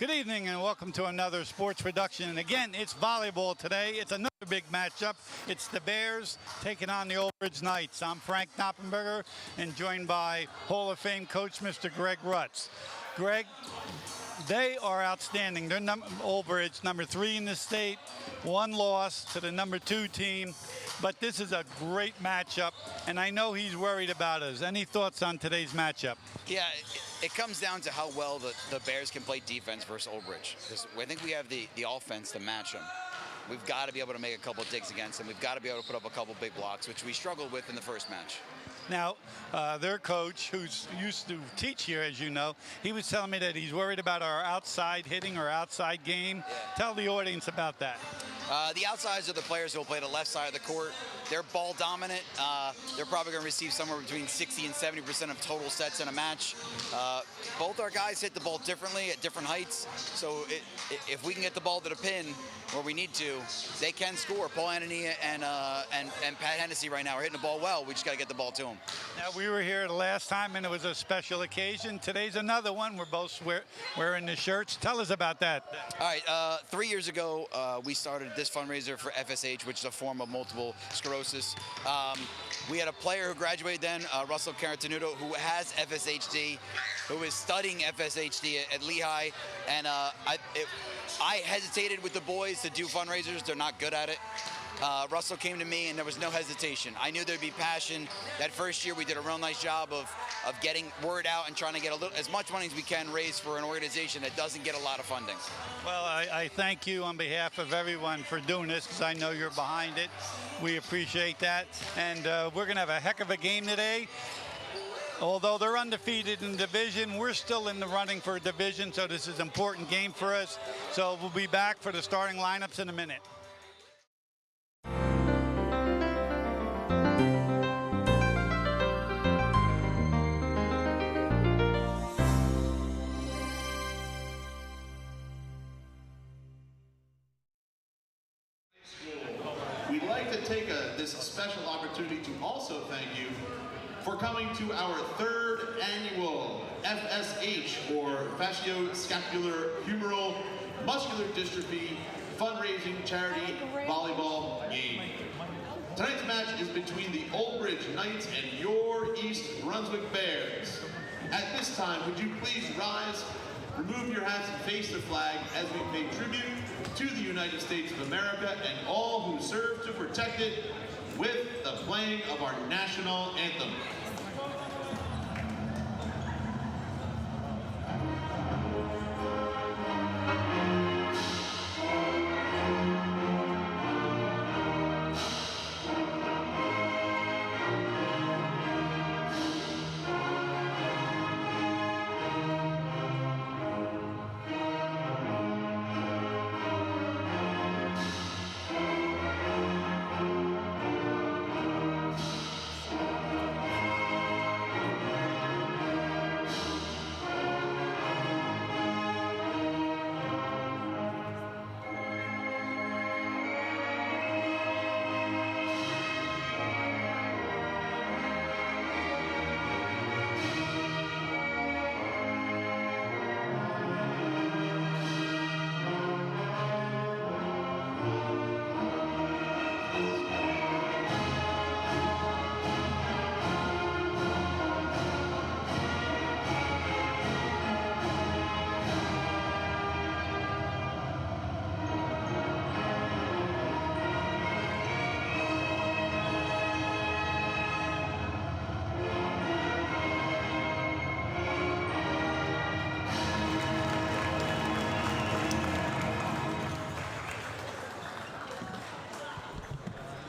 Good evening and welcome to another sports production. And again, it's volleyball today. It's another big matchup. It's the Bears taking on the Old Bridge Knights. I'm Frank Noppenberger and joined by Hall of Fame coach Mr. Greg Rutz. Greg, they are outstanding. They're Old Bridge, number 3 in the state, 1 loss to the number 2 team. But this is a great matchup, and I know he's worried about us. Any thoughts on today's matchup? Yeah, it comes down to how well the Bears can play defense versus Old Bridge. Because I think we have the offense to match them. We've got to be able to make a couple of digs against them. We've got to be able to put up a couple big blocks, which we struggled with in the first match. Now, their coach, who's used to teach here, as you know, he was telling me that he's worried about our outside hitting, our outside game. Yeah. Tell the audience about that. The outsides are the players who will play the left side of the court. They're ball dominant. They're probably going to receive somewhere between 60 and 70% of total sets in a match. Both our guys hit the ball differently at different heights. So if we can get the ball to the pin where we need to, they can score. Paul Anthony and Pat Hennessy right now are hitting the ball well. We just got to get the ball to them. Now, we were here the last time, and it was a special occasion. Today's another one. We're both wearing the shirts. Tell us about that. All right. 3 years ago, we started this fundraiser for FSH, which is a form of multiple sclerosis. We had a player who graduated then, Russell Caratanudo, who has FSHD, who is studying FSHD at Lehigh. And I hesitated with the boys to do fundraisers. They're not good at it. Russell came to me and there was no hesitation. I knew there'd be passion. That first year we did a real nice job of getting word out and trying to get as much money as we can raise for an organization that doesn't get a lot of funding. Well, I thank you on behalf of everyone for doing this, because I know you're behind it. We appreciate that. And we're going to have a heck of a game today. Although they're undefeated in division, we're still in the running for a division, so this is an important game for us. So we'll be back for the starting lineups in a minute. We'd like to take this special opportunity to also thank you for coming to our 3rd annual FSH, or Fascioscapulohumeral Muscular Dystrophy fundraising charity volleyball game. Tonight's match is between the Old Bridge Knights and your East Brunswick Bears. At this time, would you please rise, remove your hats and face the flag as we pay tribute to the United States of America and all who serve to protect it with the playing of our national anthem.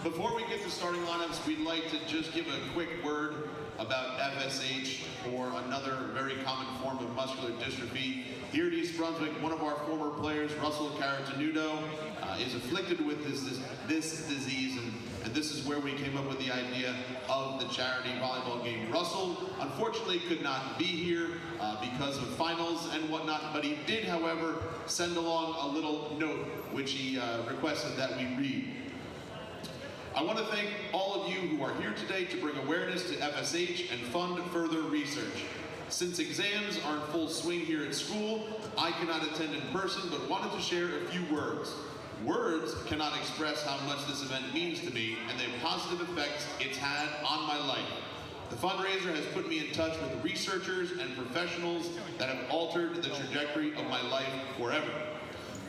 Before we get to starting lineups, we'd like to just give a quick word about FSH, or another very common form of muscular dystrophy. Here at East Brunswick, one of our former players, Russell Caratanudo, is afflicted with this disease, and this is where we came up with the idea of the charity volleyball game. Russell, unfortunately, could not be here because of finals and whatnot, but he did, however, send along a little note, which he requested that we read. I want to thank all of you who are here today to bring awareness to FSH and fund further research. Since exams are in full swing here at school, I cannot attend in person, but wanted to share a few words. Words cannot express how much this event means to me and the positive effects it's had on my life. The fundraiser has put me in touch with researchers and professionals that have altered the trajectory of my life forever.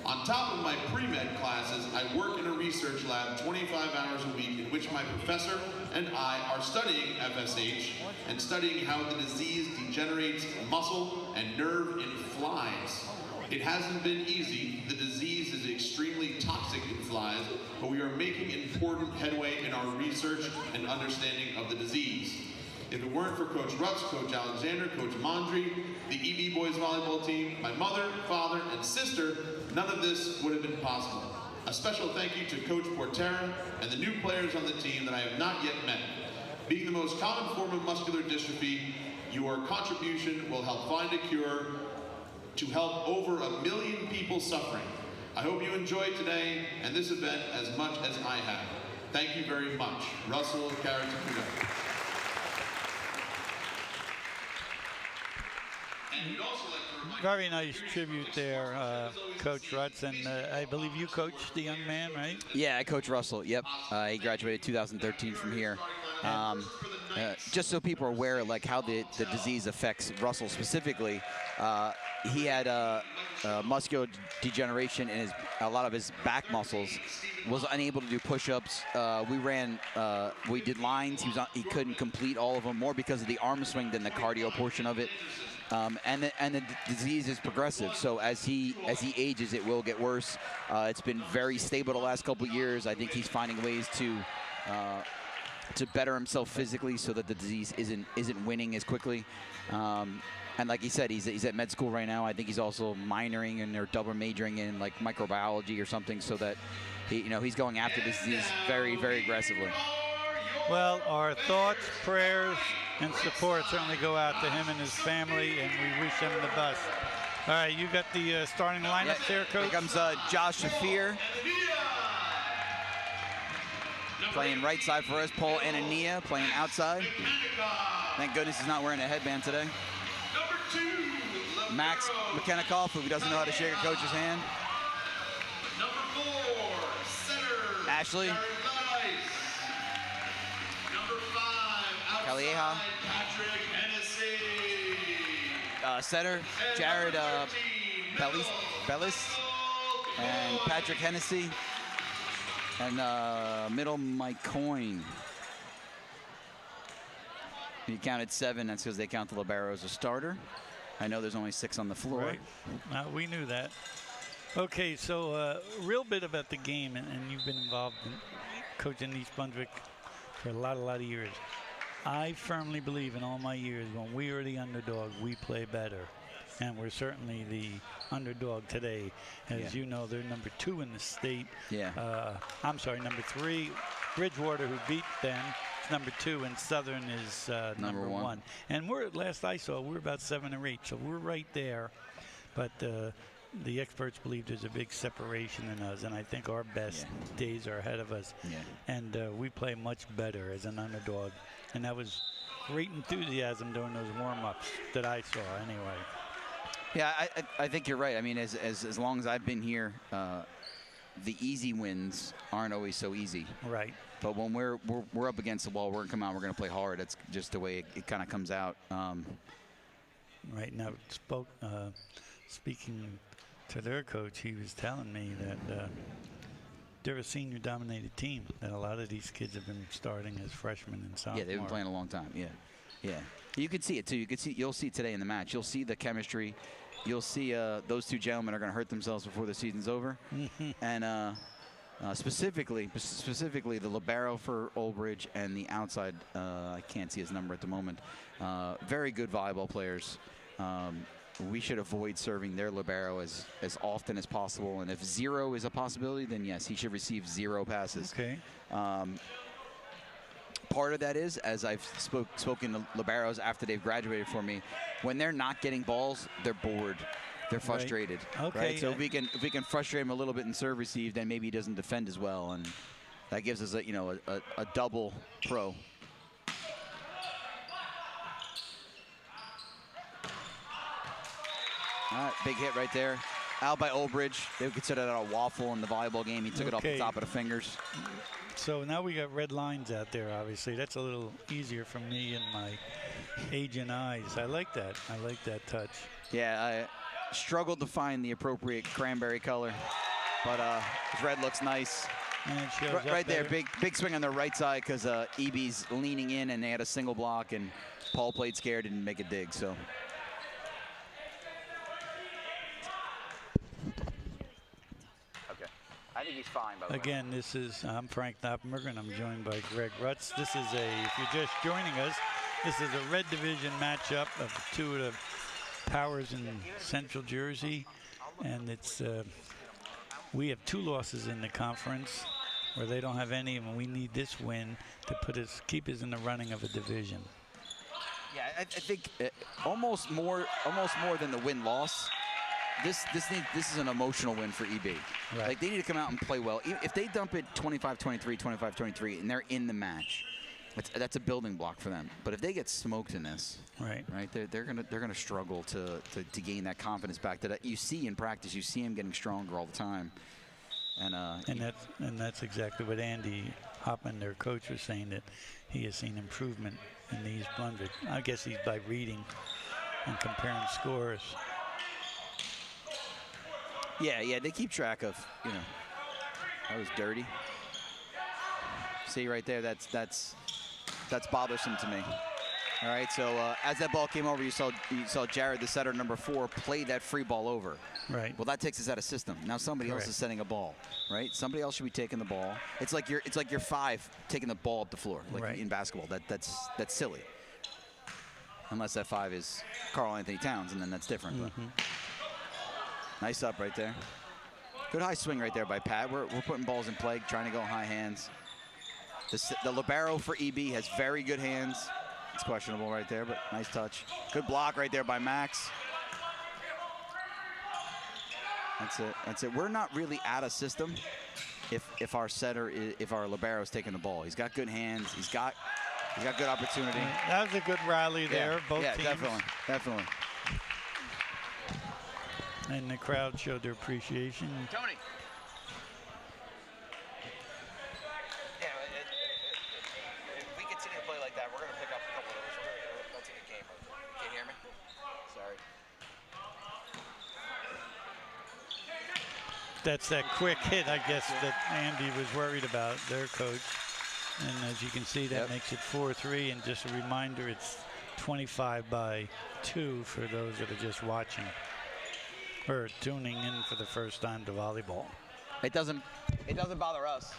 On top of my pre-med classes, I work in a research lab 25 hours a week in which my professor and I are studying FSH and studying how the disease degenerates muscle and nerve in flies. It hasn't been easy. The disease is extremely toxic in flies, but we are making important headway in our research and understanding of the disease. If it weren't for Coach Rutz, Coach Alexander, Coach Mondry, the EB boys volleyball team, my mother, father, and sister, none of this would have been possible. A special thank you to Coach Portera and the new players on the team that I have not yet met. Being the most common form of muscular dystrophy, your contribution will help find a cure to help over 1 million people suffering. I hope you enjoyed today and this event as much as I have. Thank you very much. Russell Caratacuda. Very nice tribute there, Coach Rutz, and I believe you coached the young man, right? Yeah, I coach Russell. Yep, he graduated 2013 from here. Just so people are aware, like how the disease affects Russell specifically, he had muscular degeneration in a lot of his back muscles. Was unable to do push-ups. We did lines. He couldn't complete all of them, more because of the arm swing than the cardio portion of it. And the disease is progressive, so as he ages, it will get worse. It's been very stable the last couple of years. I think he's finding ways to better himself physically, so that the disease isn't winning as quickly. And like he said, he's at med school right now. I think he's also minoring or double majoring in like microbiology or something, so that he's going after this disease very, very aggressively. Well, our thoughts, prayers, and support certainly go out to him and his family, and we wish him the best. All right, you got the starting lineup there, Coach? Here comes Josh Shafir. Playing right side for us. Paul Anania playing outside. Thank goodness he's not wearing a headband today. Max McKennikoff, who doesn't know how to shake a coach's hand. Ashley. Calieja. Setter, Jared Bellis, and Patrick Hennessy, and middle Mike Coyne. He counted 7. That's because they count the libero as a starter. I know there's only 6 on the floor. Right. We knew that. Okay, so a real bit about the game, and you've been involved in coaching East Brunswick for a lot of years. I firmly believe in all my years, when we are the underdog, we play better. And we're certainly the underdog today. As you know, they're number 2 in the state. I'm sorry, number 3. Bridgewater, who beat them, is number 2, and Southern is number 1. And last I saw, we're about 7 or 8, so we're right there. But the experts believe there's a big separation in us, and I think our best days are ahead of us. And we play much better as an underdog. And that was great enthusiasm during those warm-ups that I saw anyway. Yeah, I think you're right. I mean, as long as I've been here, the easy wins aren't always so easy. Right. But when we're up against the wall, we're going to come out, we're going to play hard. That's just the way it kind of comes out. Right. Now, speaking to their coach, he was telling me that they're a senior-dominated team, that a lot of these kids have been starting as freshmen and sophomores. Yeah, they've been playing a long time. Yeah. You can see it too. You'll see today in the match. You'll see the chemistry. You'll see those 2 gentlemen are going to hurt themselves before the season's over. And specifically the libero for Old Bridge and the outside. I can't see his number at the moment. Very good volleyball players. We should avoid serving their libero as often as possible. And if 0 is a possibility, then yes, he should receive 0 passes. Okay. Part of that is, as I've spoken to liberos after they've graduated for me, when they're not getting balls, they're bored. They're frustrated. Right. Okay. Right? So if we can frustrate him a little bit in serve receive, then maybe he doesn't defend as well, and that gives us a double pro. All right, big hit right there. Out by Olbridge. They would consider that a waffle in the volleyball game. He took it off the top of the fingers. So now we got red lines out there, obviously. That's a little easier for me and my aging eyes. I like that. I like that touch. Yeah, I struggled to find the appropriate cranberry color, but his red looks nice. And it shows up Right there, big swing on the right side because EB's leaning in and they had a single block, and Paul played scared and didn't make a dig, so. Okay, I think he's fine, by the way. Again, I'm Frank Noppenberger, and I'm joined by Greg Rutz. This is if you're just joining us, this is a red division matchup of two of the powers in Central Jersey, and it's we have 2 losses in the conference where they don't have any, and we need this win to keep us in the running of a division. Yeah, I think almost more than the win-loss. This is an emotional win for EB. Right. Like, they need to come out and play well. If they dump it 25-23, 25-23, and they're in the match, that's a building block for them. But if they get smoked in this, right, they're gonna struggle to gain that confidence back that you see in practice. You see him getting stronger all the time. And that's exactly what Andy Hoppman, their coach, was saying, that he has seen improvement in the East Brunswick. I guess he's by reading and comparing scores. Yeah, they keep track of, that was dirty. See right there, that's bothersome to me. All right, so as that ball came over, you saw Jared, the setter, number 4, play that free ball over. Right. Well, that takes us out of system. Now somebody else is setting a ball, right? Somebody else should be taking the ball. It's like you're 5 taking the ball up the floor, like in basketball. That's silly. Unless that 5 is Carl Anthony Towns, and then that's different. But nice up right there. Good high swing right there by Pat. We're putting balls in play, trying to go high hands. The libero for EB has very good hands. It's questionable right there, but nice touch. Good block right there by Max. That's it. We're not really out of system if our setter, if our libero is taking the ball. He's got good hands. He's got good opportunity. That was a good rally there, both teams. Yeah, definitely. And the crowd showed their appreciation. Tony. Yeah, if we continue to play like that, we're going to pick up a couple of those. That's a good game. Can't hear me? Sorry. That's that quick hit, I guess, that Andy was worried about, their coach. And as you can see, that makes it 4-3. And just a reminder, it's 25-2 for those that are just watching or tuning in for the first time to volleyball. It doesn't bother us.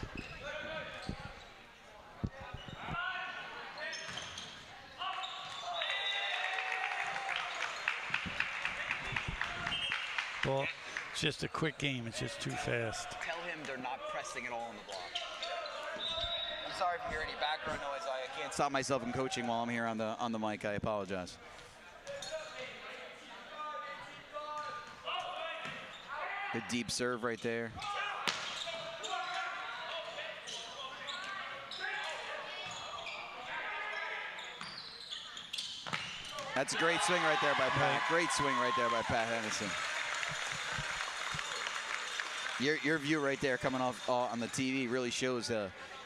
Well, it's just a quick game. It's just too fast. Tell him they're not pressing at all on the block. I'm sorry if you hear any background noise. I can't stop myself from coaching while I'm here on the mic. I apologize. Good deep serve right there. That's a great swing right there by Pat. Great swing right there by Pat Henderson. Your view right there coming off on the TV really shows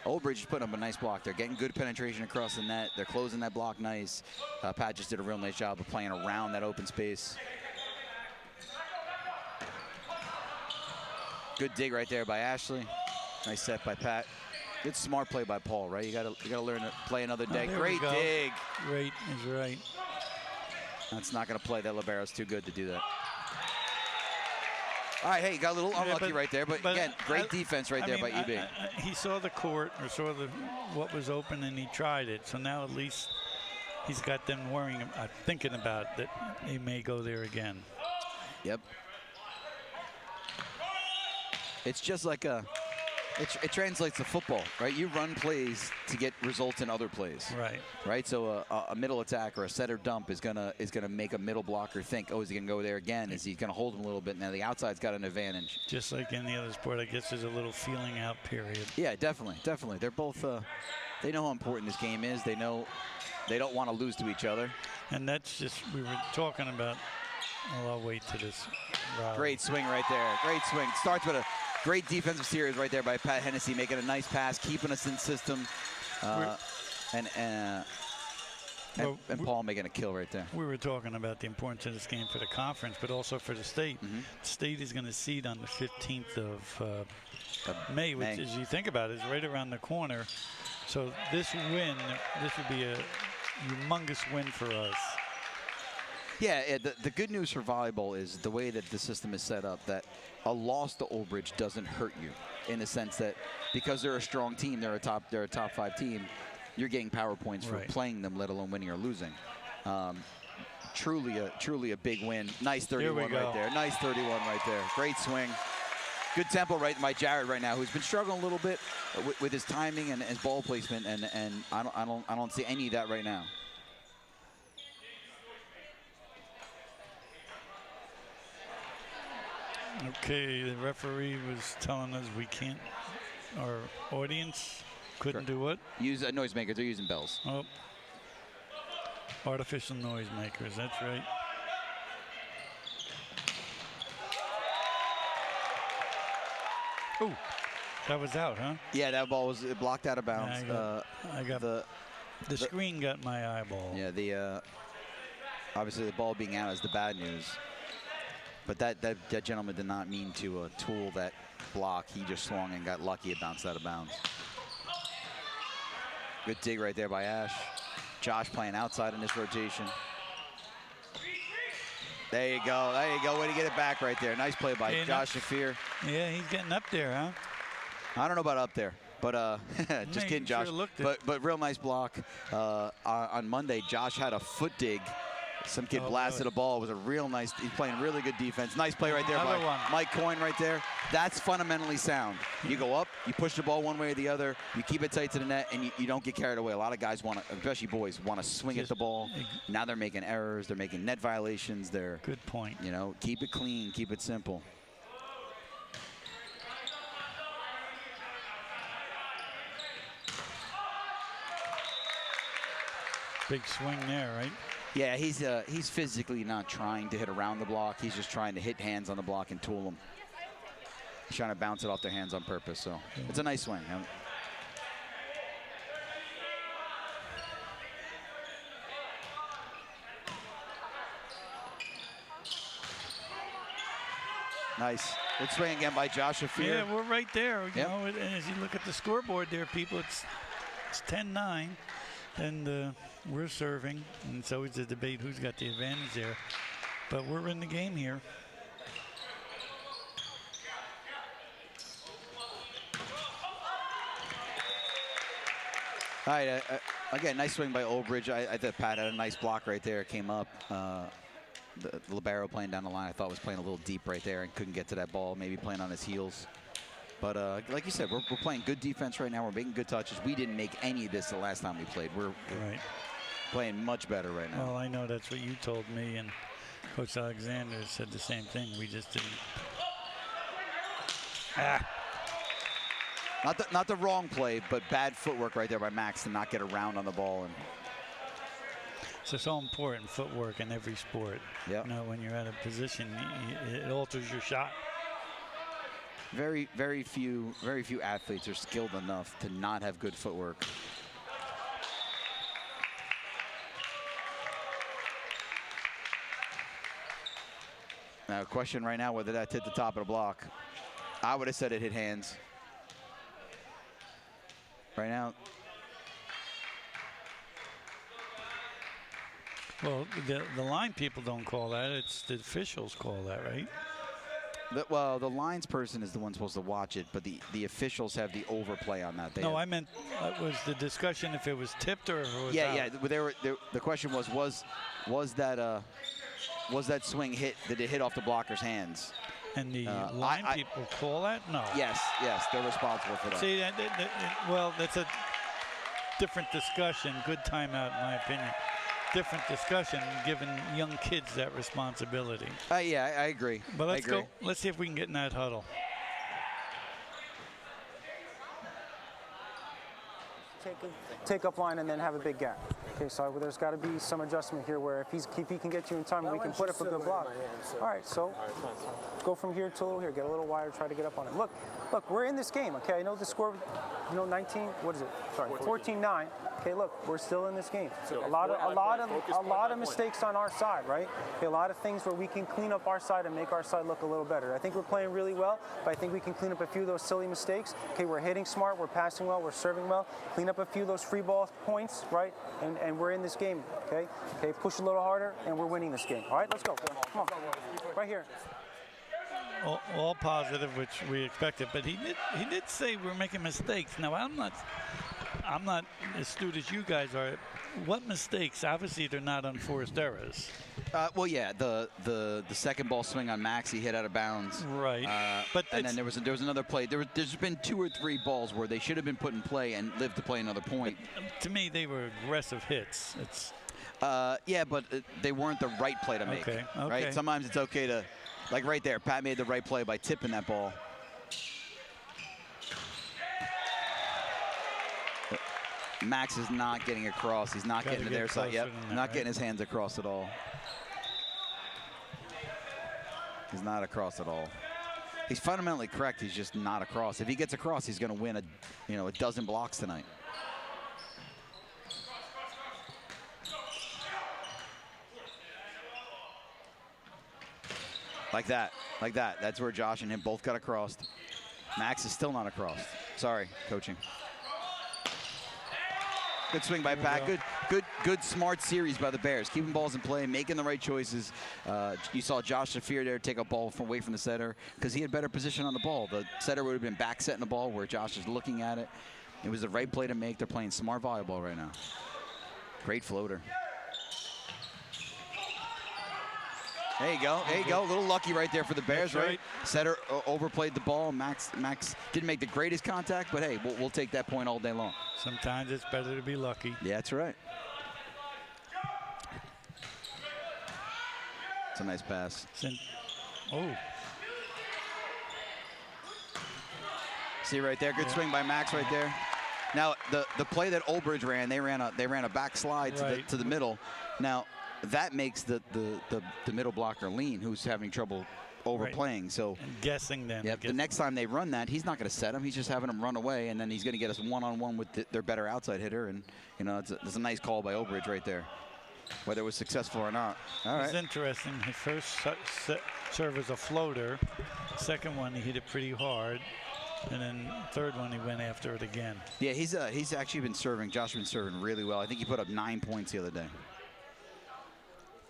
Olbridge is putting up a nice block. They're getting good penetration across the net. They're closing that block nice. Pat just did a real nice job of playing around that open space. Good dig right there by Ashley. Nice set by Pat. Good smart play by Paul, right? You gotta learn to play another day. Great dig. Great is right. That's not gonna play. That libero's too good to do that. All right, hey, you got a little unlucky right there, but again, great defense right there by EB. He saw the court or saw what was open, and he tried it. So now at least he's got them thinking about that he may go there again. Yep. It's just like it translates to football, right? You run plays to get results in other plays. Right. Right. So a middle attack or a setter dump is gonna make a middle blocker think, oh, is he gonna go there again? Is he gonna hold him a little bit? Now the outside's got an advantage. Just like any other sport, I guess there's a little feeling out period. Yeah, definitely. They're both. They know how important this game is. They know they don't want to lose to each other. And that's just, we were talking about Well, I'll wait to this. Great swing right there. Great swing. Starts with a great defensive series right there by Pat Hennessy, making a nice pass, keeping us in system. And Paul making a kill right there. We were talking about the importance of this game for the conference, but also for the state. The state is going to seed on the 15th of May, which, as you think about it, is right around the corner. So this win, this would be a humongous win for us. Yeah, the good news for volleyball is the way that the system is set up, that a loss to Old Bridge doesn't hurt you, in the sense that because they're a strong team, they're a top 5 team, you're getting power points for playing them, let alone winning or losing. Truly a big win. Nice 31 right there. Nice 31 right there. Great swing. Good tempo right by Jared right now, who's been struggling a little bit with his timing and his ball placement, and I don't see any of that right now. Okay, the referee was telling us we can't, our audience couldn't do what? Use noisemakers. They're using bells. Oh, artificial noisemakers, that's right. Oh, that was out, huh? Yeah, that ball was blocked out of bounds. Yeah, I got the screen got my eyeball. Yeah, obviously the ball being out is the bad news. But that gentleman did not mean to tool that block. He just swung and got lucky. It bounced out of bounds. Good dig right there by Ash. Josh playing outside in this rotation. There you go. There you go. Way to get it back right there. Nice play by Josh Shafir. Yeah, he's getting up there, huh? I don't know about up there, but just kidding, Josh. But real nice block. On Monday, Josh had a foot dig. Some kid blasted a ball. It was a real nice. He's playing really good defense. Nice play right there by Mike Coyne right there. That's fundamentally sound. You go up, you push the ball one way or the other, you keep it tight to the net, and you don't get carried away. A lot of guys want to, especially boys, want to swing at the ball. Now they're making errors. They're making net violations. Good point. You know, keep it clean, keep it simple. Big swing there, right? Yeah, he's physically not trying to hit around the block. He's just trying to hit hands on the block and tool them. He's trying to bounce it off their hands on purpose. So it's a nice swing. Nice. Good swing again by Josh Shafir. Yeah, we're right there. You know, and as you look at the scoreboard there, people, it's 10-9. And we're serving, and it's always a debate who's got the advantage there. But we're in the game here. All right, again, nice swing by Old Bridge. I thought Pat had a nice block right there. It came up. The libero playing down the line, I thought was playing a little deep right there and couldn't get to that ball, maybe playing on his heels. But like you said, we're playing good defense right now. We're making good touches. We didn't make any of this the last time we played. We're playing much better right now. Well, I know that's what you told me, and Coach Alexander said the same thing. We just didn't. Not the wrong play, but bad footwork right there by Max to not get around on the ball. And it's so important, footwork in every sport. Yeah. You know, when you're at a position, it alters your shot. Very few athletes are skilled enough to not have good footwork. Now, question right now whether that hit the top of the block. I would have said it hit hands. Right now. Well, the line people don't call that. It's the officials call that, right? Well, the lines person is the one supposed to watch it, but the officials have the overplay on that. I meant was the discussion if it was tipped or if it was out. Yeah. The question was that swing hit? Did it hit off the blocker's hands? And the line people call that? No. Yes, they're responsible for that. See, well, that's a different discussion. Good timeout, in my opinion. Different discussion, giving young kids that responsibility. Yeah, I agree. But let's go. Let's see if we can get in that huddle. take up line and then have a big gap. Okay, so there's got to be some adjustment here where if he can get you in time, we can put up a good block. All right, so go from here to a little here, get a little wider, try to get up on it. Look, we're in this game, okay? I know the score, 19, what is it? Sorry, 14-9. Okay, look, we're still in this game. So a lot of mistakes on our side, right? Okay, a lot of things where we can clean up our side and make our side look a little better. I think we're playing really well, but I think we can clean up a few of those silly mistakes. Okay, we're hitting smart, we're passing well, we're serving well. Clean up a few of those free ball points, right? And we're in this game, okay? Okay, push a little harder, and we're winning this game. All right, let's go. Come on, right here. All positive, which we expected, but he did say we're making mistakes. Now I'm not as astute as you guys are. What mistakes? Obviously, they're not unforced errors. Well, yeah, the second ball swing on Max, he hit out of bounds. Right. And then there was another play. There's been 2 or 3 balls where they should have been put in play and lived to play another point. But, to me, they were aggressive hits. Yeah, but they weren't the right play to make. Okay. Right. Sometimes it's okay to, like right there, Pat made the right play by tipping that ball. Max is not getting across. He's not getting to their side. Yep, not getting his hands across at all. He's not across at all. He's fundamentally correct. He's just not across. If he gets across, he's going to win a dozen blocks tonight. Like that. That's where Josh and him both got across. Max is still not across. Sorry, coaching. Good swing by Pat. Good, smart series by the Bears. Keeping balls in play, making the right choices. You saw Josh Shafir there take a ball away from the setter because he had better position on the ball. The setter would have been back setting the ball where Josh is looking at it. It was the right play to make. They're playing smart volleyball right now. Great floater. There you go. A little lucky right there for the Bears, right? Setter overplayed the ball. Max didn't make the greatest contact, but hey, we'll take that point all day long. Sometimes it's better to be lucky. Yeah, that's right. It's a nice pass. See right there, good swing by Max right there. Now the play that Olbridge ran, they ran a back slide to the middle. Now that makes the middle blocker lean, who's having trouble overplaying. Right. So and guessing then. Yep. The next time they run that, he's not going to set him. He's just having him run away, and then he's going to get us one-on-one with their better outside hitter. And it's a nice call by Olbridge right there, whether it was successful or not. All right. It's interesting. His first serve was a floater. Second one he hit it pretty hard. And then third one, he went after it again. Yeah, he's actually been serving. Josh has been serving really well. I think he put up 9 points the other day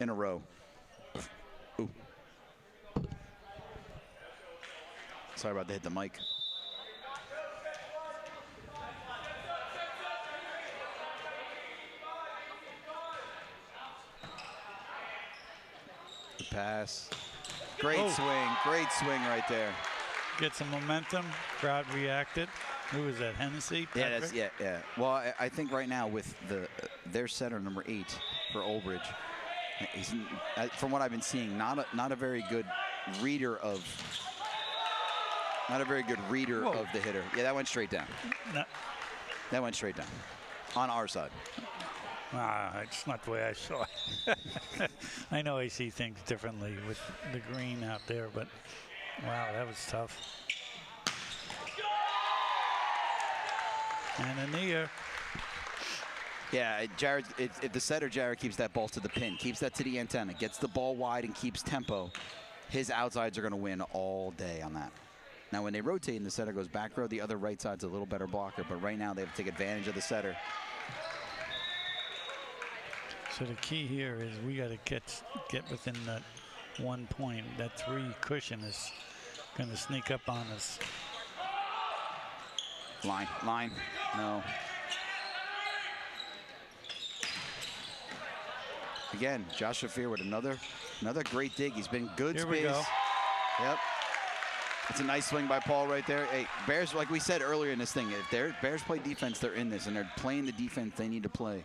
in a row. Ooh. Sorry about that, hit the mic. The pass. Great swing right there. Get some momentum. Crowd reacted. Who was that? Hennessy? Patrick? Yeah. Well, I think right now with their setter number 8 for Olbridge, he's from what I've been seeing, not a very good reader of the hitter. Yeah, that went straight down. No. That went straight down on our side. It's not the way I saw it. I know I see things differently with the green out there, but wow, that was tough. And in the air. Yeah, Jared, if the setter, Jared, keeps that ball to the pin, keeps that to the antenna, gets the ball wide and keeps tempo, his outsides are going to win all day on that. Now, when they rotate and the setter goes back row, the other right side's a little better blocker, but right now they have to take advantage of the setter. So the key here is we got to get within that 1 point. That 3 cushion is going to sneak up on us. Line, no. Again, Josh Shafir with another great dig. He's been good Here space. We go. Yep. It's a nice swing by Paul right there. Hey, Bears, like we said earlier in this thing, if Bears play defense, they're in this, and they're playing the defense they need to play.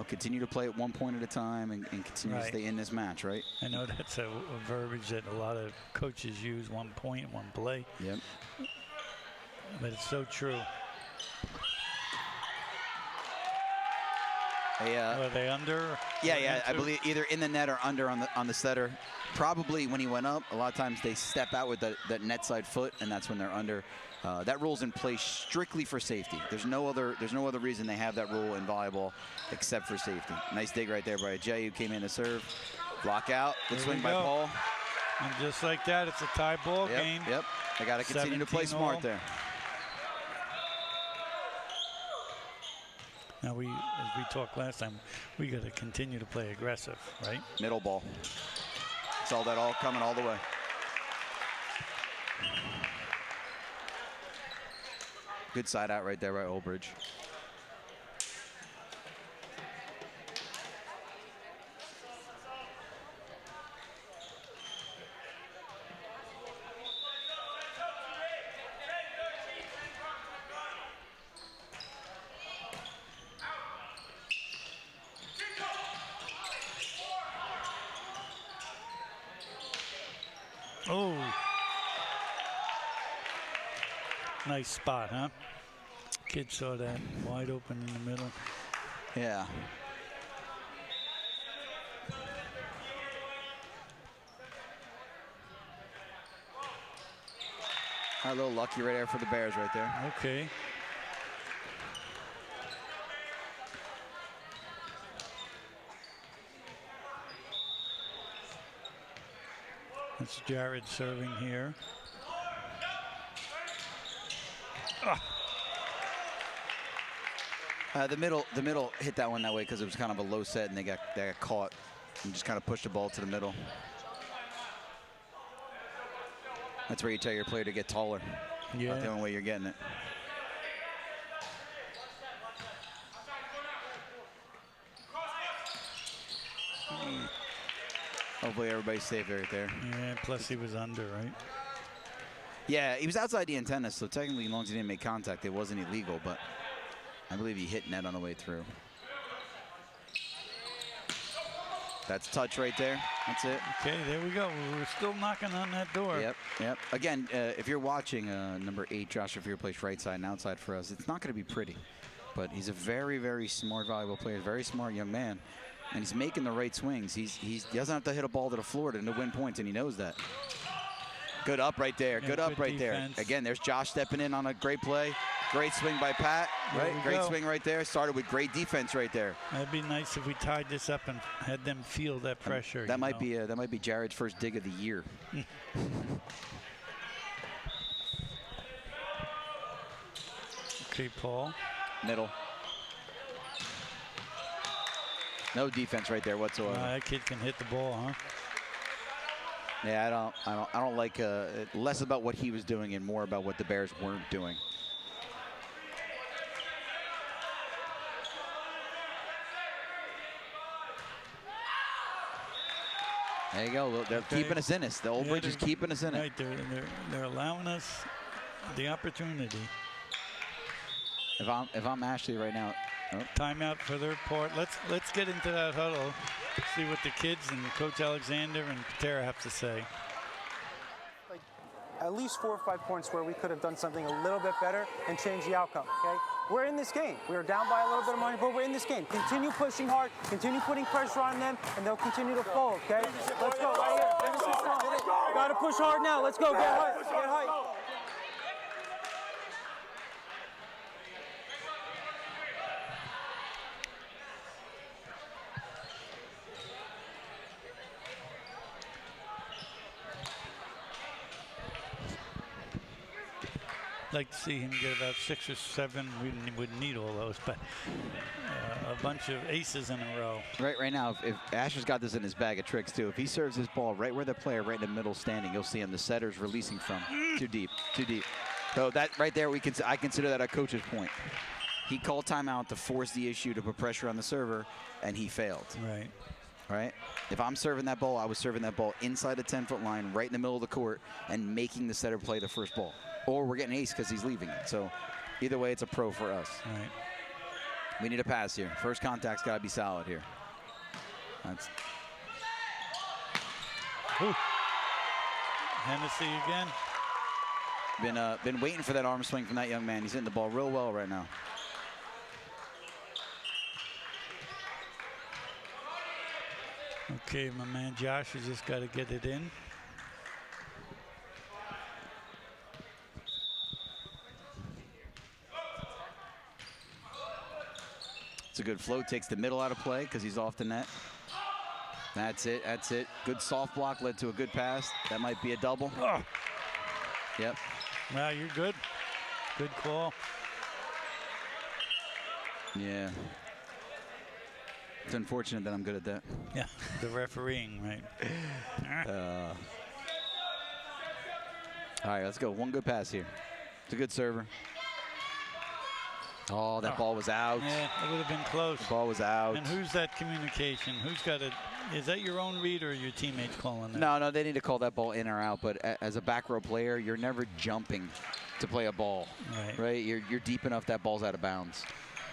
Continue to play at 1 point at a time and continue to stay in this match, right? I know that's a verbiage that a lot of coaches use, 1 point, 1 play. Yep. But it's so true. Were they under? Yeah. I believe either in the net or under on the setter. Probably when he went up, a lot of times they step out with that net side foot, and that's when they're under. That rule's in place strictly for safety. There's no other reason they have that rule in volleyball except for safety. Nice dig right there by Jay, who came in to serve. Block out. Good swing by Paul. And just like that, it's a tie ball game. Yep. They got to continue to play smart there. Now, as we talked last time, we got to continue to play aggressive, right? Middle ball. Saw that all coming all the way. Good side out right there by Olbridge. Oh. Nice spot, huh? Kid saw that wide open in the middle. Yeah. A little lucky right there for the Bears right there. Okay. That's Jared serving here. The middle hit that one that way because it was kind of a low set and they got caught and just kind of pushed the ball to the middle. That's where you tell your player to get taller. Yeah. Not the only way you're getting it. Hopefully everybody's safe right there. Yeah, plus he was under, right? Yeah, he was outside the antenna, so technically as long as he didn't make contact, it wasn't illegal, but I believe he hit net on the way through. That's touch right there. That's it. Okay, there we go. We're still knocking on that door. Yep. Again, if you're watching number 8, Joshua Fear plays right side and outside for us, it's not going to be pretty. But he's a very, very smart volleyball player, very smart young man. And he's making the right swings. He doesn't have to hit a ball to the floor to win points, and he knows that. Good up right there. Yeah, good up right defense. there. Again, there's Josh stepping in on a great play. Great swing by Pat. Right, great swing right there. Started with great defense right there. That'd be nice if we tied this up and had them feel that pressure. That might be Jared's first dig of the year. Okay, Paul. Middle. No defense right there whatsoever. That kid can hit the ball, huh? Yeah, I don't like less about what he was doing and more about what the Bears weren't doing. There you go. They're keeping us in this. The Old Bridge is keeping us in it. Right, they're allowing us the opportunity. If I'm Ashley right now. Oh. Timeout for their part. Let's get into that huddle. See what the kids and Coach Alexander and Patera have to say. Like at least 4 or 5 points where we could have done something a little bit better and changed the outcome. Okay, we're in this game. We were down by a little bit of money, but we're in this game. Continue pushing hard. Continue putting pressure on them, and they'll continue to fold. Okay, let's go right here. Finish this one. Got to push hard now. Let's go. Get height. Get height. Like to see him get about 6 or 7. We wouldn't need all those, but a bunch of aces in a row. Right now, if Asher's got this in his bag of tricks too, if he serves his ball right where the player right in the middle standing, you'll see him. The setter's releasing from too deep. So that right there, I consider that a coach's point. He called timeout to force the issue to put pressure on the server, and he failed. Right. If I'm serving that ball, I was serving that ball inside the 10-foot line, right in the middle of the court, and making the setter play the first ball. Or we're getting ace because he's leaving it. So either way, it's a pro for us. Right. We need a pass here. First contact's got to be solid here. That's. Hennessy again. Been waiting for that arm swing from that young man. He's hitting the ball real well right now. Okay, my man Josh has just got to get it in. It's a good float. Takes the middle out of play because he's off the net. That's it. That's it. Good soft block led to a good pass. That might be a double. Oh. Yep. Wow, you're good. Good call. Yeah. It's unfortunate that I'm good at that. Yeah, the refereeing, right? All right, let's go. One good pass here. It's a good server. Oh, that ball was out. Yeah, it would have been close. The ball was out. And who's that communication? Who's got it? Is that your own read or your teammates calling that? No, they need to call that ball in or out. But as a back row player, you're never jumping to play a ball. Right? You're deep enough that ball's out of bounds.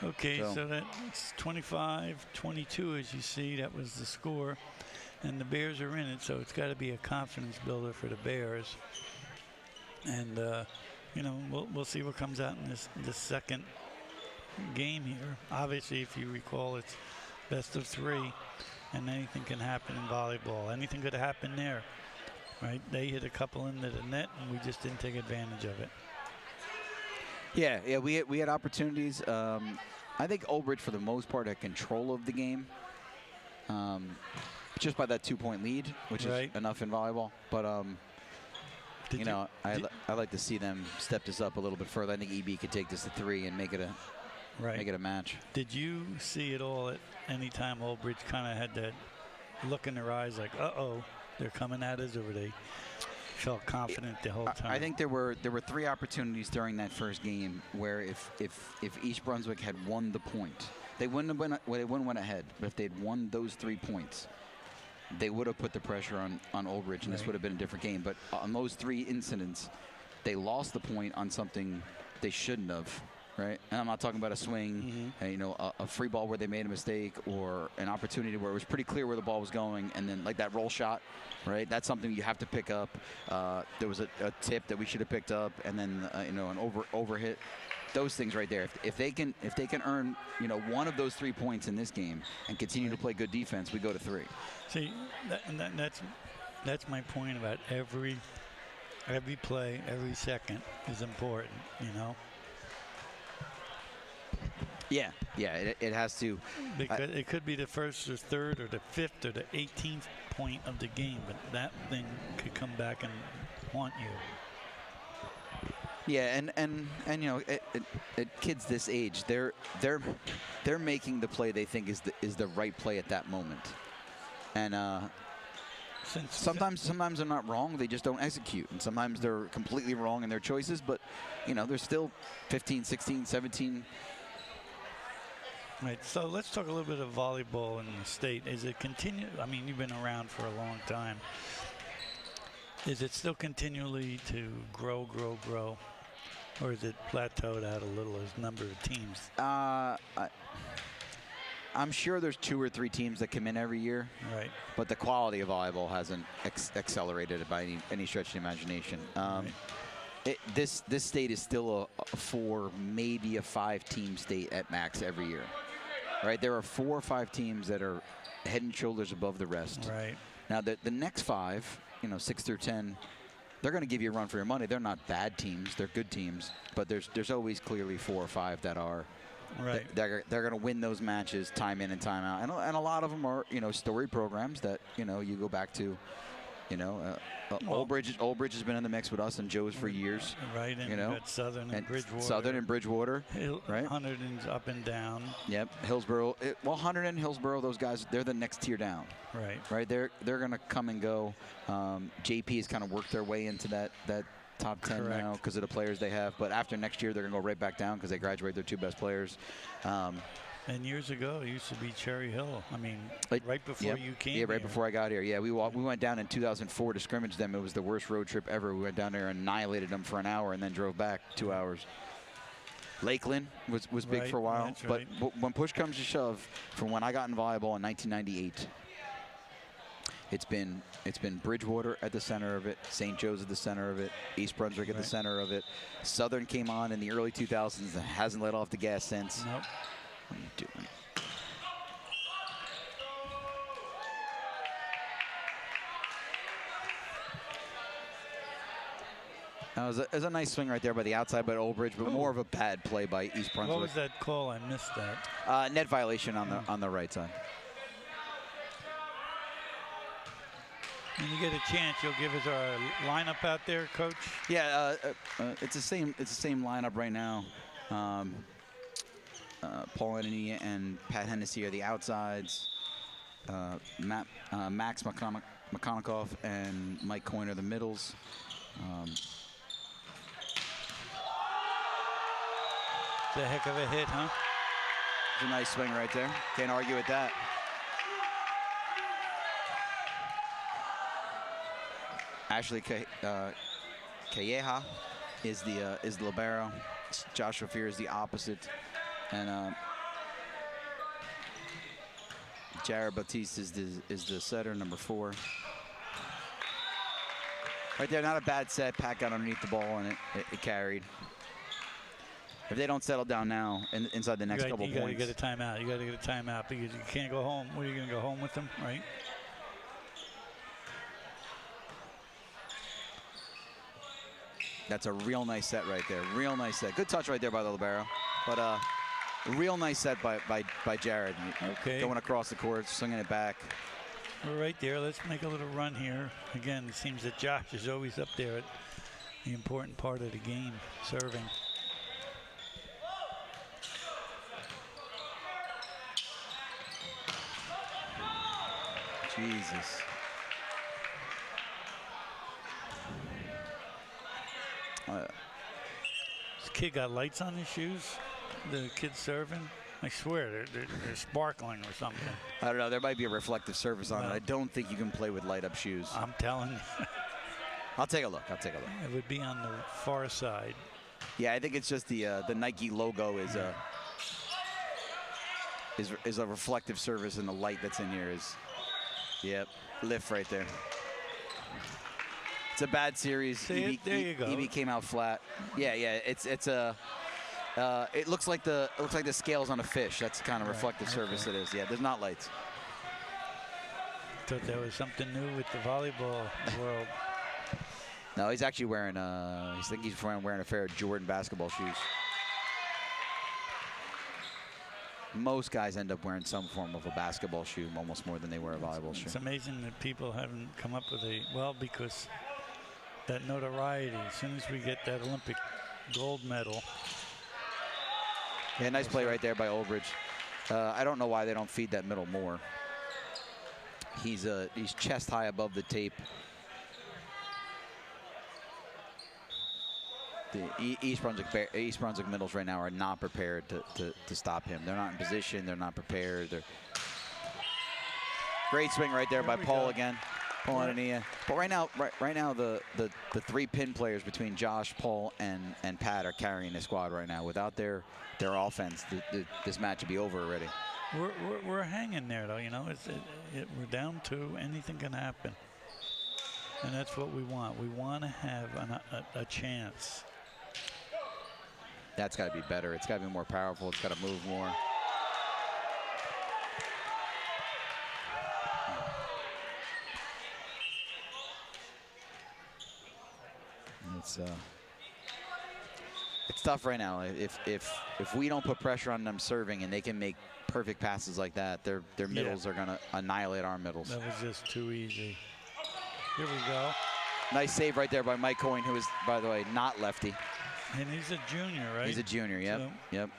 Okay, so that's 25-22 as you see. That was the score. And the Bears are in it, so it's got to be a confidence builder for the Bears. And, you know, we'll see what comes out in this second game here. Obviously, if you recall, it's best of 3, and anything can happen in volleyball. Anything could happen there, right? They hit a couple into the net, and we just didn't take advantage of it. Yeah, we had opportunities. I think Old Bridge, for the most part, had control of the game, just by that 2-point lead, which is enough in volleyball. But you know, I like to see them step this up a little bit further. I think EB could take this to 3 and make it a match. Did you see it all at any time Old Bridge kind of had that look in their eyes like, uh-oh, they're coming at us, or they felt confident the whole time? I think there were 3 opportunities during that first game where if East Brunswick had won the point, they wouldn't have went ahead, but if they'd won those 3 points, they would have put the pressure on Old Bridge, and this would have been a different game. But on those 3 incidents, they lost the point on something they shouldn't have. Right, and I'm not talking about a swing, you know, a free ball where they made a mistake, or an opportunity where it was pretty clear where the ball was going, and then like that roll shot, right? That's something you have to pick up. There was a tip that we should have picked up, and then you know, an over hit. Those things right there. If they can earn, you know, one of those 3 points in this game and continue to play good defense, we go to 3. See, that's my point about every play, every second is important. You know. Yeah, it has to. Because it could be the first or third or the 5th or the 18th point of the game, but that thing could come back and haunt you. Yeah, and you know, at kids this age, they're making the play they think is the right play at that moment, and sometimes they're not wrong, they just don't execute, and sometimes they're completely wrong in their choices. But you know, they're still 15, 16, 17. Right, so let's talk a little bit of volleyball in the state. Is it continue? I mean, you've been around for a long time. Is it still continually to grow, or is it plateaued out a little as number of teams? I'm sure there's 2 or 3 teams that come in every year. Right. But the quality of volleyball hasn't accelerated by any stretch of the imagination. This state is still a 4, maybe a 5-team state at max every year. Right, there are 4 or 5 teams that are head and shoulders above the rest. Right. Now the next 5, you know, 6 through 10, they're going to give you a run for your money. They're not bad teams; they're good teams. But there's always clearly 4 or 5 that are. Right. They're going to win those matches time in and time out, and a lot of them are, you know, story programs that, you know, you go back to. You know, Old Bridge has been in the mix with us and Joe's for years. Right, and you know, got Southern and Bridgewater. Southern and Bridgewater, right? Hunterdon's up and down. Yep, Hillsborough. Well, Hunterdon and Hillsborough, those guys, they're the next tier down. Right. Right, they're going to come and go. JP has kind of worked their way into that top 10 now because of the players they have. But after next year, they're going to go right back down because they graduate their 2 best players. And years ago, it used to be Cherry Hill. I mean, right before you came. Yeah, right before I got here. Yeah, we went down in 2004 to scrimmage them. It was the worst road trip ever. We went down there and annihilated them for an hour and then drove back 2 hours. Lakeland was big for a while. But when push comes to shove, from when I got in volleyball in 1998, it's been Bridgewater at the center of it, St. Joe's at the center of it, East Brunswick at the center of it. Southern came on in the early 2000s and hasn't let off the gas since. Nope. What are you doing? It was a nice swing right there by the outside by Oldbridge, but more of a bad play by East Brunswick. What was that call? I missed that. Net violation on the right side. When you get a chance, you'll give us our lineup out there, Coach. Yeah, it's the same lineup right now. Paul Anania and Pat Hennessy are the outsides. Max McConaughey and Mike Coyne are the middles. It's a heck of a hit, huh? It's a nice swing right there. Can't argue with that. Ashley Calleja is the libero. Joshua Fear is the opposite, and Jared Batiste is the setter, number 4. Right there, not a bad set. Pat got underneath the ball and it carried. If they don't settle down now inside the next couple points. You got to get a timeout. You got to get a timeout because you can't go home. What are you going to go home with them, right? That's a real nice set right there. Real nice set. Good touch right there by the libero, but a real nice set by Jared. Okay. Going across the court, swinging it back. We're right there. Let's make a little run here. Again, it seems that Josh is always up there at the important part of the game, serving. Jesus. This kid got lights on his shoes. The kid serving. I swear they're sparkling or something. I don't know. There might be a reflective surface on it. I don't think you can play with light up shoes. I'm telling you. I'll take a look. It would be on the far side. Yeah, I think it's just the Nike logo is a reflective surface, and the light that's in here is, yep, lift right there. It's a bad series. There you go. EB came out flat. Yeah. It's a. It looks like the scales on a fish. That's the kind of reflective surface it is. Yeah, there's not lights. Thought there was something new with the volleyball world. No, he's actually wearing. I think he's wearing a pair of Jordan basketball shoes. Most guys end up wearing some form of a basketball shoe, almost more than they wear a volleyball shoe. It's amazing that people haven't come up with because that notoriety. As soon as we get that Olympic gold medal. Yeah, nice play right there by Oldbridge. I don't know why they don't feed that middle more. He's chest high above the tape. The East Brunswick middles right now are not prepared to stop him. They're not in position. They're not prepared. Great swing right there by Paul again. Paul Anania. But right now the 3 pin players between Josh, Paul, and Pat are carrying the squad right now. Without their offense, this match would be over already. We're hanging there though. You know, we're down 2. Anything can happen, and that's what we want. We want to have a chance. That's got to be better. It's got to be more powerful. It's got to move more. It's tough right now. If we don't put pressure on them serving and they can make perfect passes like that, their middles are gonna annihilate our middles. That was just too easy. Here we go. Nice save right there by Mike Coyne, who is, by the way, not lefty. And he's a junior, right? He's a junior. Yep. So, yep.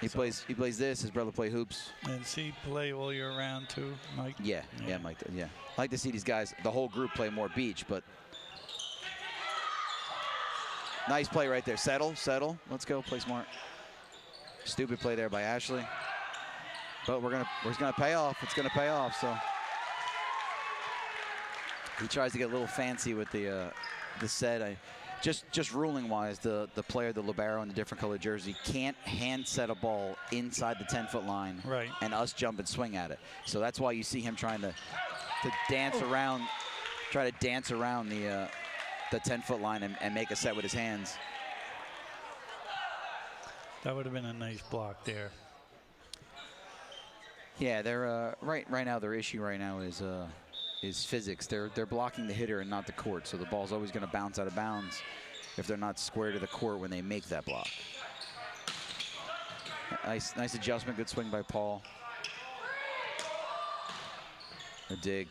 He plays this. His brother play hoops. And does he play all year round too, Mike? Yeah, Mike. Yeah. I like to see these guys, the whole group, play more beach, but. Nice play right there. Settle. Let's go. Play smart. Stupid play there by Ashley. But it's gonna pay off. It's gonna pay off. So he tries to get a little fancy with the set. Just ruling wise, the player, the libero in the different colored jersey, can't hand set a ball inside the 10-foot line, right, and us jump and swing at it. So that's why you see him trying to dance around, the 10-foot line and make a set with his hands. That would have been a nice block there. Yeah, they're right now. Their issue right now is is physics. They're blocking the hitter and not the court, so the ball's always going to bounce out of bounds if they're not square to the court when they make that block. Nice adjustment. Good swing by Paul. A dig.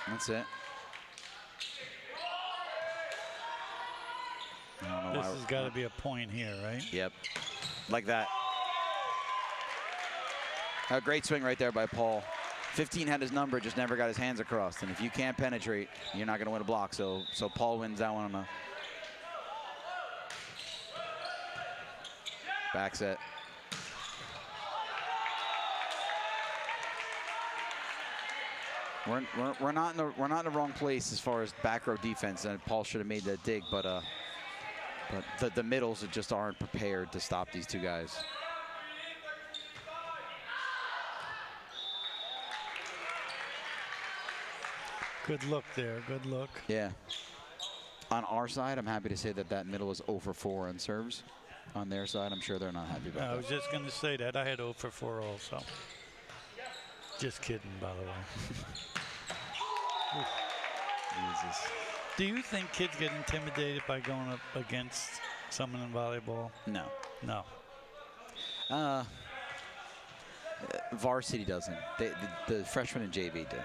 That's it. This has got to be a point here, right? Yep. Like that. A great swing right there by Paul. 15 had his number, just never got his hands across. And if you can't penetrate, you're not going to win a block. So Paul wins that one on a back set. We're not in the wrong place as far as back row defense, and Paul should have made that dig, but the middles just aren't prepared to stop these two guys. Good look there. Good look. Yeah. On our side, I'm happy to say that middle is 0 for 4 on serves. On their side, I'm sure they're not happy about that. I was just going to say that. I had 0 for 4 also. Just kidding, by the way. Jesus. Do you think kids get intimidated by going up against someone in volleyball? No. No. Varsity doesn't. The freshmen and JV do.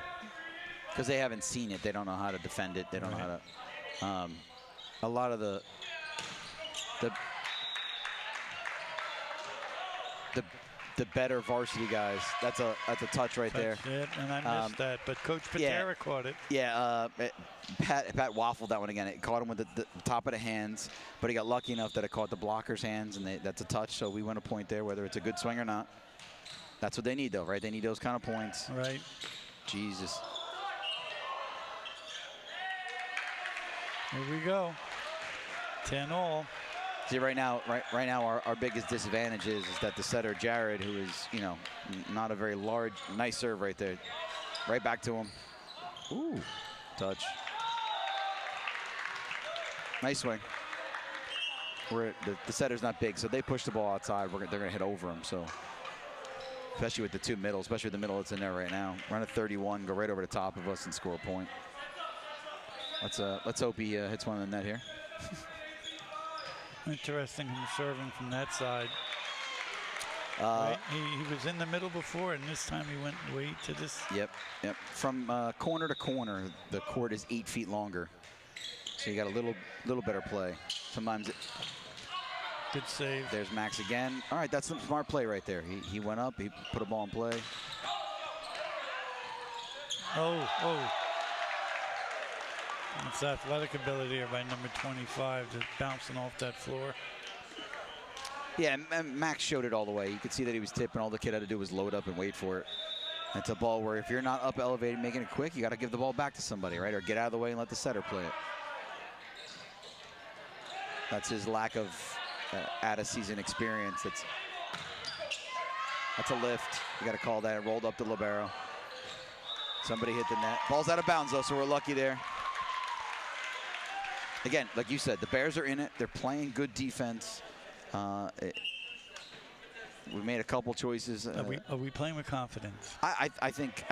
Because they haven't seen it. They don't know how to defend it. They don't know how to. A lot of the better varsity guys. That's a touch right there. It, and I missed that, but Coach Patera caught it. Yeah, Pat waffled that one again. It caught him with the top of the hands, but he got lucky enough that it caught the blocker's hands, and that's a touch. So we win a point there, whether it's a good swing or not. That's what they need, though, right? They need those kind of points. Right. Jesus. Here we go. 10-all. See, right now, our biggest disadvantage is that the setter Jared, who is, not a very large, nice serve right there, right back to him. Ooh, touch. Nice swing. The setter's not big, so they push the ball outside. They're gonna hit over him. So, especially with the two middles, especially the middle that's in there right now. Run a 31, go right over the top of us and score a point. Let's hope he hits one in the net here. Interesting him serving from that side. Right? He was in the middle before, and this time he went way to this. Yep. From corner to corner, the court is 8 feet longer, so you got a little better play. Sometimes good save. There's Max again. All right, that's some smart play right there. He went up, he put a ball in play. Oh. It's athletic ability here by number 25, just bouncing off that floor. Yeah, and Max showed it all the way. You could see that he was tipping. All the kid had to do was load up and wait for it. It's a ball where if you're not up elevated, making it quick, you got to give the ball back to somebody, right? Or get out of the way and let the setter play it. That's his lack of out-of-season experience. That's a lift. You got to call that. It rolled up the libero. Somebody hit the net. Ball's out of bounds, though, so we're lucky there. Again, like you said, the Bears are in it. They're playing good defense. We made a couple choices. Are we playing with confidence? I think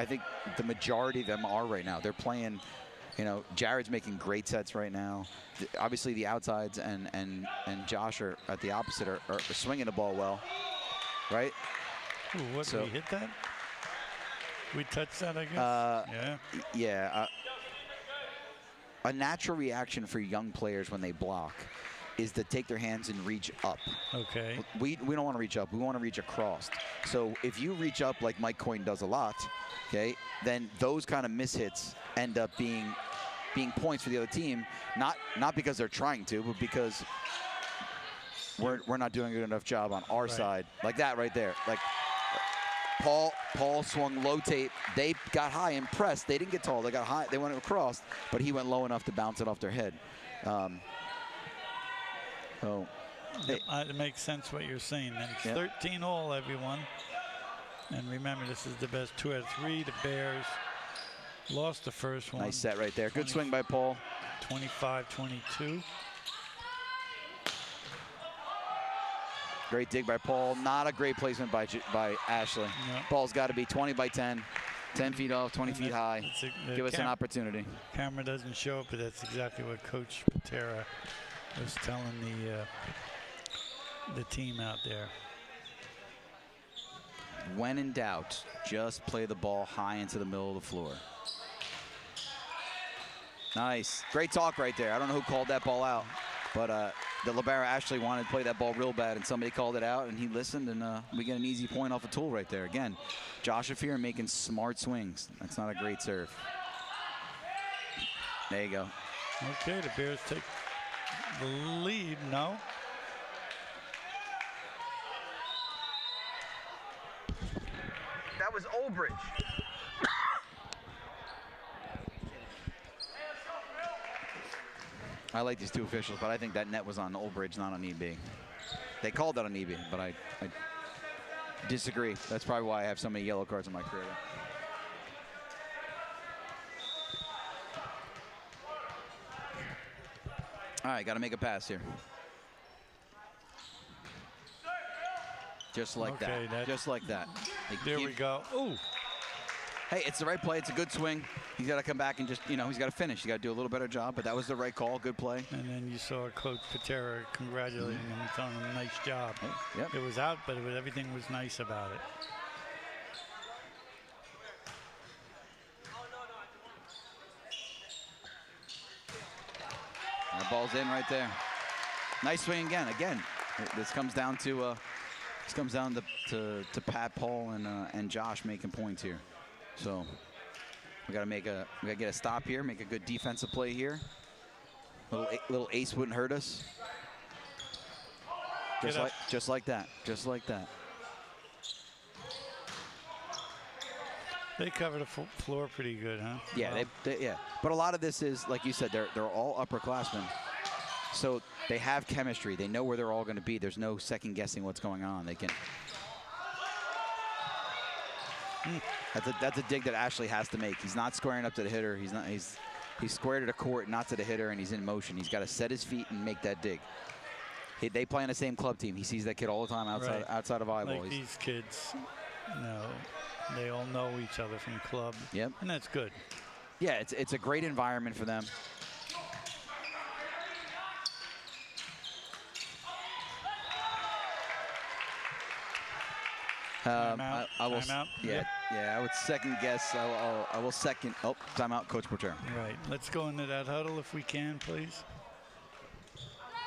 the majority of them are right now. They're playing. Jared's making great sets right now. Obviously, the outsides and Josh are at the opposite are swinging the ball well, right? Ooh, did we hit that? We touched that, I guess. Yeah. A natural reaction for young players when they block is to take their hands and reach up. Okay. We don't want to reach up. We want to reach across. So if you reach up like Mike Coyne does a lot, okay, then those kind of mishits end up being points for the other team, not because they're trying to, but because we're not doing a good enough job on our side. Like that right there. Like Paul swung low tape. They got high and pressed. They didn't get tall. They got high. They went across, but he went low enough to bounce it off their head. It makes sense what you're saying. And it's 13-all, everyone. And remember, this is the best 2 out of 3. The Bears lost the first one. Nice set right there. Good swing by Paul. 25-22. Great dig by Paul. Not a great placement by Ashley. No. Ball's got to be 20 by 10. 10 feet off, 20 feet high. Give us an opportunity. Camera doesn't show it, but that's exactly what Coach Patera was telling the team out there. When in doubt, just play the ball high into the middle of the floor. Nice. Great talk right there. I don't know who called that ball out, but the libero actually wanted to play that ball real bad, and somebody called it out, and he listened, and we get an easy point off a tool right there. Again, Josh Afir making smart swings. That's not a great serve. There you go. Okay, the Bears take the lead. No. That was Olbridge. I like these two officials, but I think that net was on Olbridge, not on EB. They called that on EB, but I disagree. That's probably why I have so many yellow cards in my career. All right, got to make a pass here. Just like that. Just like that. There we go. Ooh. Hey, it's the right play. It's a good swing. He's got to come back and just, he's got to finish. He's got to do a little better job, but that was the right call. Good play. And then you saw Coach Patera congratulating him and telling him nice job. Hey, yep. It was out, but everything was nice about it. That ball's in right there. Nice swing again. Again, this comes down to Pat, Paul, and Josh making points here. So we got to get a stop here, make a good defensive play here. Little ace wouldn't hurt us. Just like that. They cover the floor pretty good, huh? Yeah, yeah. But a lot of this is, like you said, they're all upperclassmen. So they have chemistry. They know where they're all going to be. There's no second guessing what's going on. They can. That's a dig that Ashley has to make. He's not squaring up to the hitter. He's squared to the court, not to the hitter, and he's in motion. He's got to set his feet and make that dig. They play on the same club team. He sees that kid all the time outside of volleyball. Like these kids, they all know each other from club. Yep. And that's good. Yeah, it's a great environment for them. Timeout. I will. Timeout. Yeah, yeah. I would second guess. I will second. Oh, timeout, Coach Patera. Right. Let's go into that huddle if we can, please.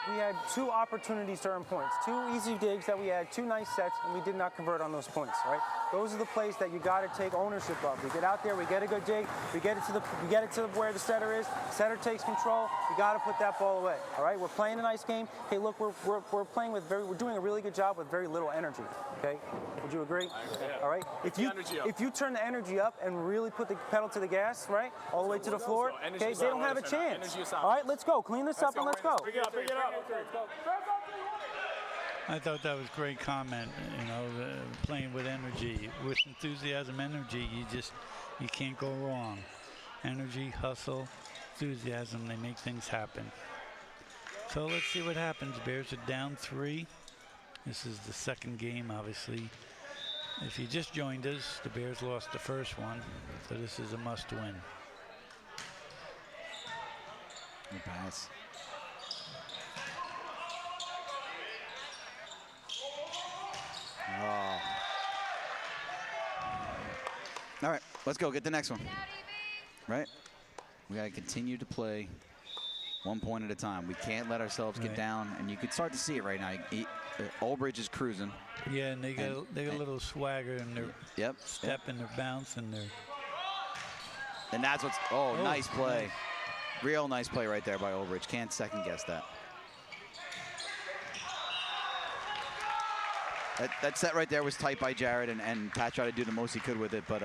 We had 2 opportunities to earn points, 2 easy digs that we had, 2 nice sets, and we did not convert on those points. Right? Those are the plays that you got to take ownership of. We get out there, we get a good dig, we get it to where the setter is. Setter takes control. We got to put that ball away. All right, we're playing a nice game. Hey, look, we're playing with we're doing a really good job with very little energy. Okay, would you agree? All right. If you turn the energy up and really put the pedal to the gas, right, all the way to the floor, okay, they don't have a chance. All right, let's go. Clean this up and let's go. Bring it up. I thought that was great comment. Playing with energy, with enthusiasm, energy. You can't go wrong. Energy, hustle, enthusiasm. They make things happen. So let's see what happens. Bears are down 3. This is the second game, obviously. If you just joined us, the Bears lost the first one, so this is a must-win. Good pass. Oh. All right, let's go get the next one. Right? We got to continue to play 1 point at a time. We can't let ourselves get down, and you can start to see it right now. Olbridge is cruising. Yeah, and they got a little swagger in their step and their bounce and their. And that's what's. Oh, nice play. Real nice play right there by Olbridge. Can't second guess that. That set right there was tight by Jared, and Pat tried to do the most he could with it, but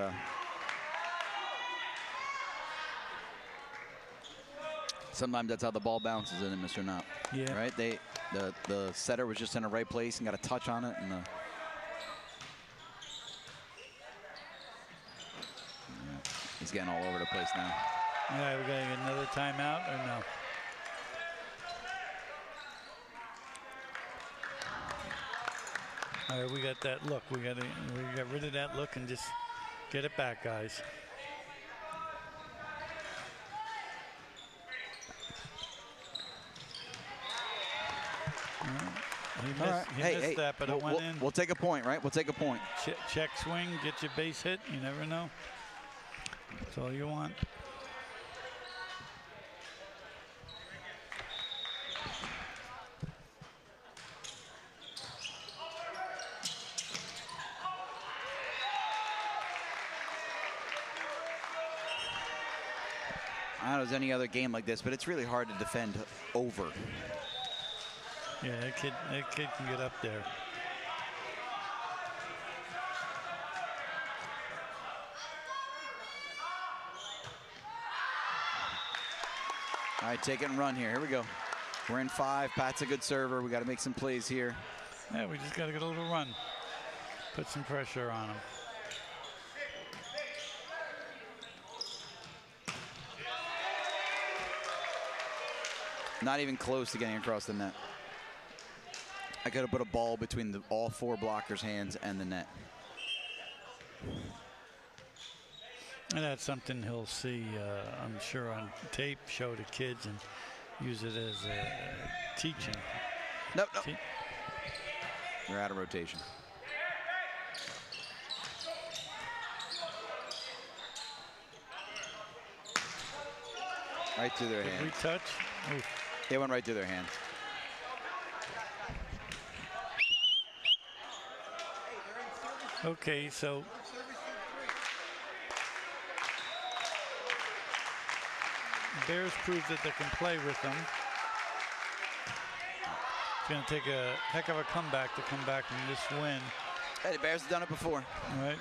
sometimes that's how the ball bounces in it, Mr. Knopp. Yeah. Right? The setter was just in the right place and got a touch on it, and he's getting all over the place now. All right, we got to get another timeout or no? All right, we got that look. We got rid of that look and just Get it back, guys. He missed that, but it went in. We'll take a point, right? We'll take a point. Check swing, get your base hit. You never know. That's all you want. I don't know if there's any other game like this, but it's really hard to defend over. Yeah, that kid can get up there. All right, take it and run here. Here we go. We're in 5. Pat's a good server. We got to make some plays here. Yeah, we just got to get a little run. Put some pressure on him. Not even close to getting across the net. I got to put a ball between all 4 blockers' hands and the net. And that's something he'll see, I'm sure, on tape, show to kids, and use it as teaching. Nope. We're out of rotation. Right through their hand. Did we touch? Oof. It went right through their hand. Okay, so the Bears proved that they can play with them. It's going to take a heck of a comeback to come back from this win. Hey, the Bears have done it before. All right.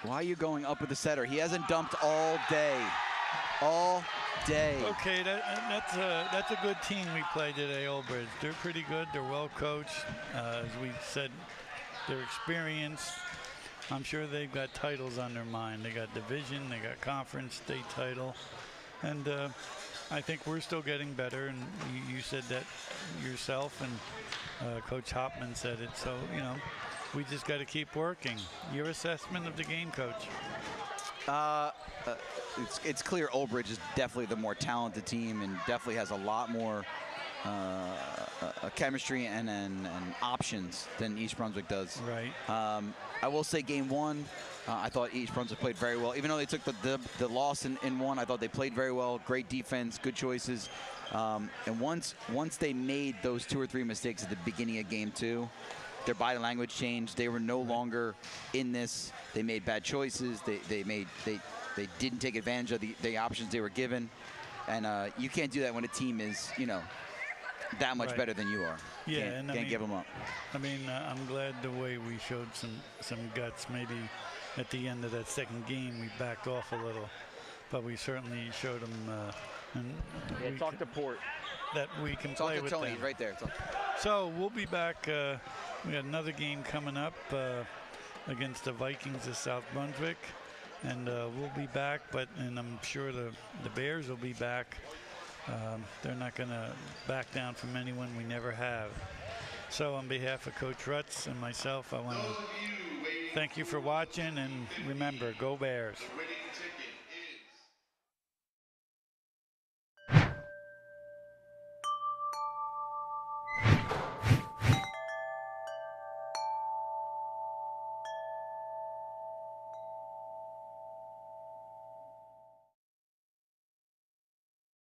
Why are you going up with the setter? He hasn't dumped all day. All day. Okay, that's a good team we played today, Old Bridge. They're pretty good. They're well coached. As we said, they're experienced. I'm sure they've got titles on their mind. They got division, they got conference, state title. And I think we're still getting better. And you said that yourself, and Coach Hopman said it. So, you know, we just got to keep working. Your assessment of the game, Coach? It's clear Old Bridge is definitely the more talented team and definitely has a lot more chemistry and options than East Brunswick does. Right. I will say game 1, I thought East Brunswick played very well. Even though they took the loss in 1, I thought they played very well. Great defense, good choices. And once they made those 2 or 3 mistakes at the beginning of game 2, their body language changed. They were no longer in this. They made bad choices. They didn't take advantage of the options they were given. And you can't do that when a team is, you know, that much better than you are. Yeah, can't give them up. I mean, I'm glad the way we showed some guts. Maybe at the end of that second game, we backed off a little, but we certainly showed them. Talk to Port. That we can play with Tony, them. right there. So we'll be back. We got another game coming up against the Vikings of South Brunswick, and we'll be back. And I'm sure the Bears will be back. They're not going to back down from anyone. We never have. So on behalf of Coach Rutz and myself, I want to thank you for watching, and remember, go Bears.